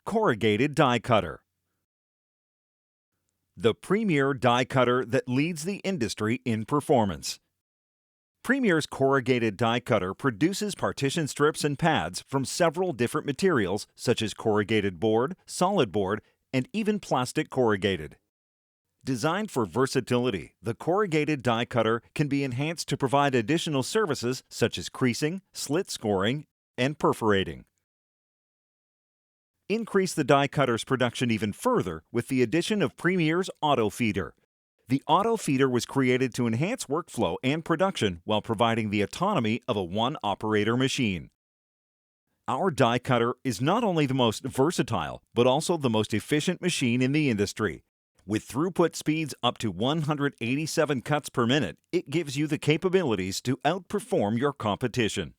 Corrugated Die Cutter. The premier die cutter that leads the industry in performance. Premier's corrugated die cutter produces partition strips and pads from several different materials such as corrugated board, solid board, and even plastic corrugated. Designed for versatility, the corrugated die cutter can be enhanced to provide additional services such as creasing, slit scoring, and perforating. Increase the die cutter's production even further with the addition of Premier's Autofeeder. The Autofeeder was created to enhance workflow and production while providing the autonomy of a one-operator machine. Our die cutter is not only the most versatile, but also the most efficient machine in the industry. With throughput speeds up to 187 cuts per minute, it gives you the capabilities to outperform your competition.